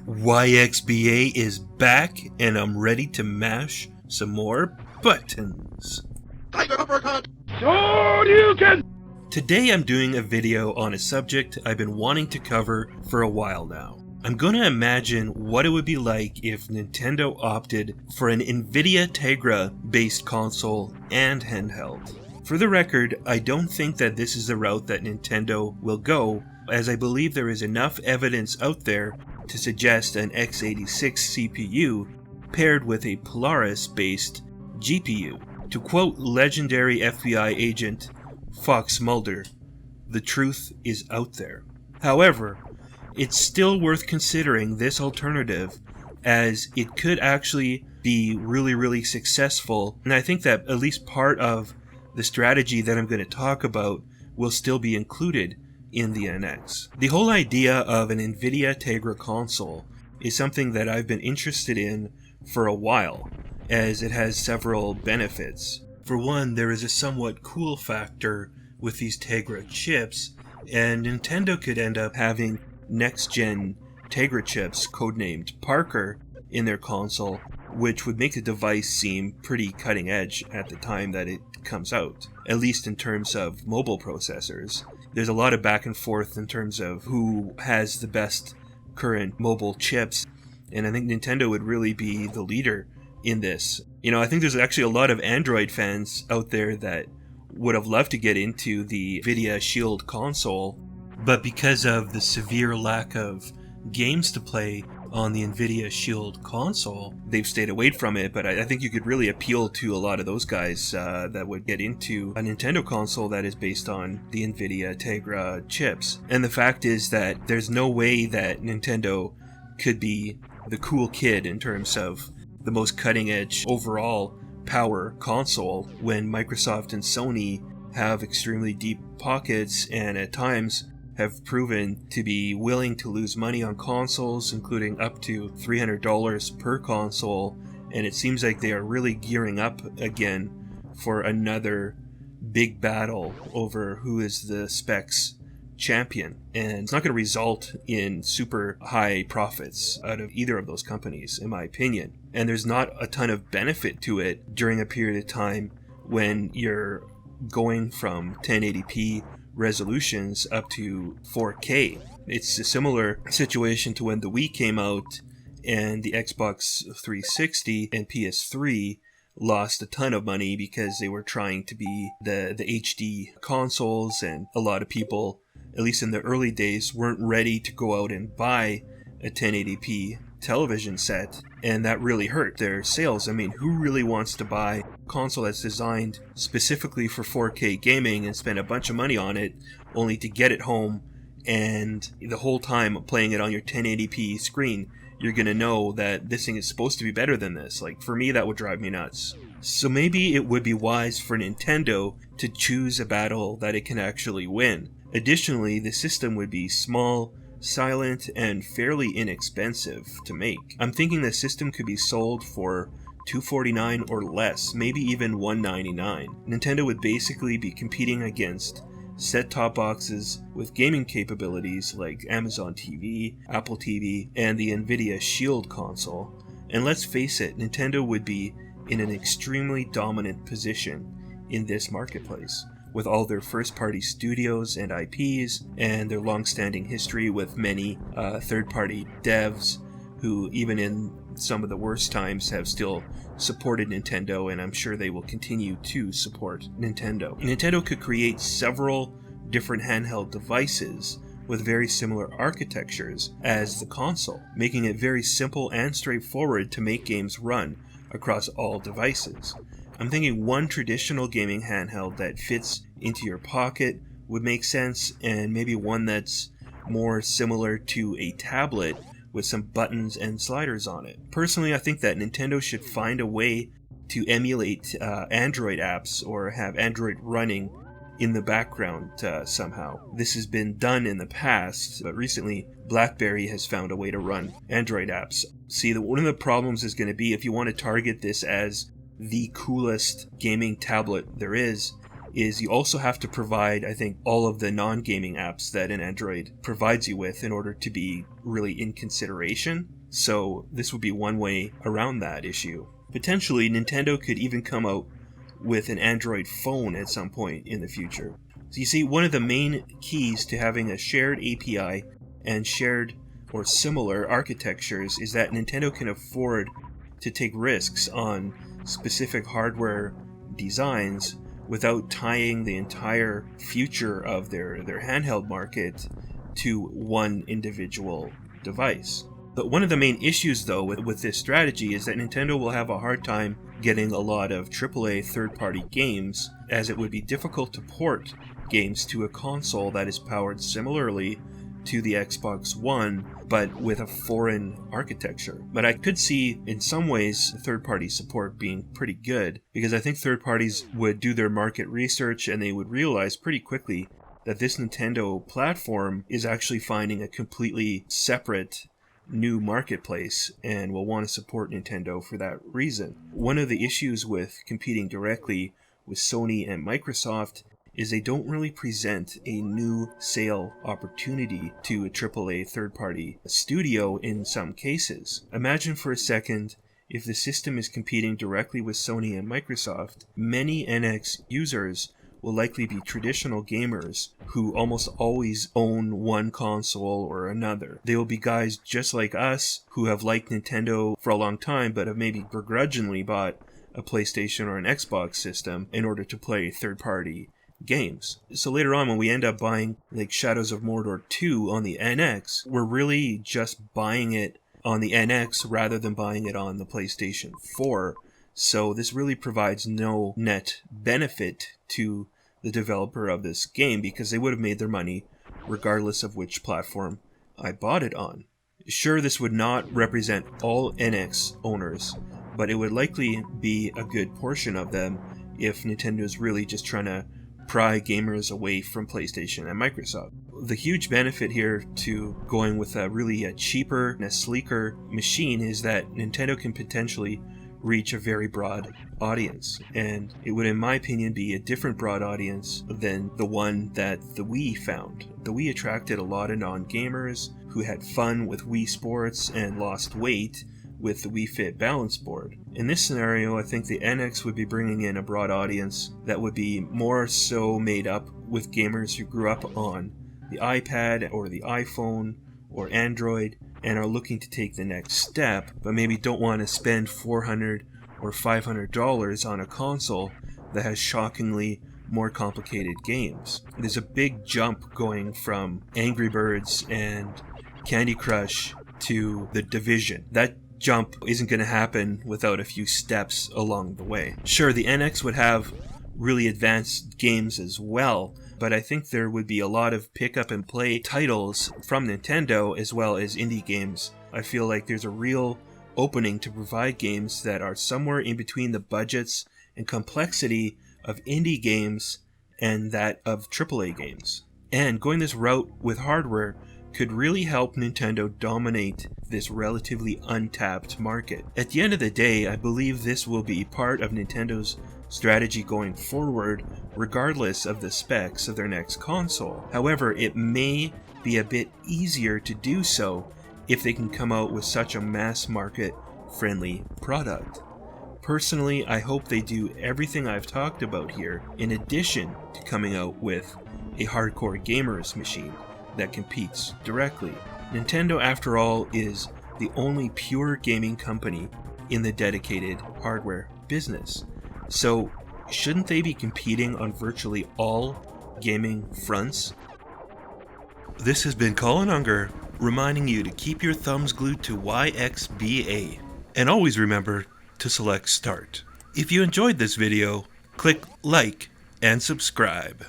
YXBA is back, and I'm ready to mash some more buttons. Tiger uppercut! Today I'm doing a video on a subject I've been wanting to cover for a while now. I'm going to imagine what it would be like if Nintendo opted for an NVIDIA Tegra based console and handheld. For the record, I don't think that this is the route that Nintendo will go, as I believe there is enough evidence out there to suggest an x86 CPU paired with a Polaris-based GPU. To quote legendary FBI agent Fox Mulder, "The truth is out there." However, it's still worth considering this alternative, as it could actually be really successful, and I think that at least part of the strategy that I'm going to talk about will still be included in the NX. The whole idea of an NVIDIA Tegra console is something that I've been interested in for a while, as it has several benefits. For one, there is a somewhat cool factor with these Tegra chips, and Nintendo could end up having next-gen Tegra chips, codenamed Parker, in their console, which would make the device seem pretty cutting edge at the time that it comes out, at least in terms of mobile processors. There's a lot of back and forth in terms of who has the best current mobile chips, and I think Nintendo would really be the leader in this. You know, I think there's actually a lot of Android fans out there that would have loved to get into the NVIDIA Shield console, but because of the severe lack of games to play on the NVIDIA Shield console, they've stayed away from it. But I think you could really appeal to a lot of those guys that would get into a Nintendo console that is based on the NVIDIA Tegra chips. And the fact is that there's no way that Nintendo could be the cool kid in terms of the most cutting edge overall power console when Microsoft and Sony have extremely deep pockets and at times have proven to be willing to lose money on consoles, including up to $300 per console, and it seems like they are really gearing up again for another big battle over who is the specs champion. And it's not going to result in super high profits out of either of those companies, in my opinion. And there's not a ton of benefit to it during a period of time when you're going from 1080p resolutions up to 4K. It's a similar situation to when the Wii came out and the Xbox 360 and PS3 lost a ton of money because they were trying to be the HD consoles, and a lot of people, at least in the early days, weren't ready to go out and buy a 1080p television set, and that really hurt their sales. I mean, who really wants to buy a console that's designed specifically for 4K gaming and spend a bunch of money on it only to get it home, and the whole time playing it on your 1080p screen you're gonna know that this thing is supposed to be better than this? Like, for me, that would drive me nuts. So maybe it would be wise for Nintendo to choose a battle that it can actually win. Additionally, the system would be small, silent, and fairly inexpensive to make. I'm thinking the system could be sold for $249 or less, maybe even $199. Nintendo would basically be competing against set-top boxes with gaming capabilities like Amazon TV, Apple TV, and the NVIDIA Shield console. And let's face it, Nintendo would be in an extremely dominant position in this marketplace, with all their first-party studios and IPs, and their long-standing history with many third-party devs who, even in some of the worst times, have still supported Nintendo, and I'm sure they will continue to support Nintendo. Nintendo could create several different handheld devices with very similar architectures as the console, making it very simple and straightforward to make games run across all devices. I'm thinking one traditional gaming handheld that fits into your pocket would make sense, and maybe one that's more similar to a tablet with some buttons and sliders on it. Personally, I think that Nintendo should find a way to emulate Android apps or have Android running in the background somehow. This has been done in the past, but recently BlackBerry has found a way to run Android apps. See, one of the problems is going to be, if you want to target this as the coolest gaming tablet there is, is you also have to provide, I think, all of the non-gaming apps that an Android provides you with in order to be really in consideration. So this would be one way around that issue. Potentially, Nintendo could even come out with an Android phone at some point in the future. So you see, one of the main keys to having a shared API and shared or similar architectures is that Nintendo can afford to take risks on specific hardware designs without tying the entire future of their handheld market to one individual device. But one of the main issues, though, with this strategy is that Nintendo will have a hard time getting a lot of AAA third-party games, as it would be difficult to port games to a console that is powered similarly to the Xbox One, but with a foreign architecture. But I could see, in some ways, third-party support being pretty good, because I think third parties would do their market research and they would realize pretty quickly that this Nintendo platform is actually finding a completely separate new marketplace and will want to support Nintendo for that reason. One of the issues with competing directly with Sony and Microsoft is they don't really present a new sale opportunity to a AAA third-party studio in some cases. Imagine for a second if the system is competing directly with Sony and Microsoft. Many NX users will likely be traditional gamers who almost always own one console or another. They will be guys just like us who have liked Nintendo for a long time but have maybe begrudgingly bought a PlayStation or an Xbox system in order to play third-party games. So later on, when we end up buying like Shadows of Mordor 2 on the NX, we're really just buying it on the NX rather than buying it on the PlayStation 4. So this really provides no net benefit to the developer of this game because they would have made their money regardless of which platform I bought it on. Sure, this would not represent all NX owners, but it would likely be a good portion of them if Nintendo is really just trying to pry gamers away from PlayStation and Microsoft. The huge benefit here to going with a cheaper and a sleeker machine is that Nintendo can potentially reach a very broad audience, and it would, in my opinion, be a different broad audience than the one that the Wii found. The Wii attracted a lot of non-gamers who had fun with Wii Sports and lost weight with the Wii Fit balance board. In this scenario, I think the NX would be bringing in a broad audience that would be more so made up with gamers who grew up on the iPad or the iPhone or Android and are looking to take the next step, but maybe don't want to spend $400 or $500 on a console that has shockingly more complicated games. There's a big jump going from Angry Birds and Candy Crush to The Division. That jump isn't going to happen without a few steps along the way. Sure, the NX would have really advanced games as well, but I think there would be a lot of pick up and play titles from Nintendo as well as indie games. I feel like there's a real opening to provide games that are somewhere in between the budgets and complexity of indie games and that of AAA games. And going this route with hardware could really help Nintendo dominate this relatively untapped market. At the end of the day, I believe this will be part of Nintendo's strategy going forward, regardless of the specs of their next console. However, it may be a bit easier to do so if they can come out with such a mass market friendly product. Personally, I hope they do everything I've talked about here, in addition to coming out with a hardcore gamers machine that competes directly. Nintendo, after all, is the only pure gaming company in the dedicated hardware business. So, shouldn't they be competing on virtually all gaming fronts? This has been Colin Unger, reminding you to keep your thumbs glued to YXBA. And always remember to select Start. If you enjoyed this video, click like and subscribe.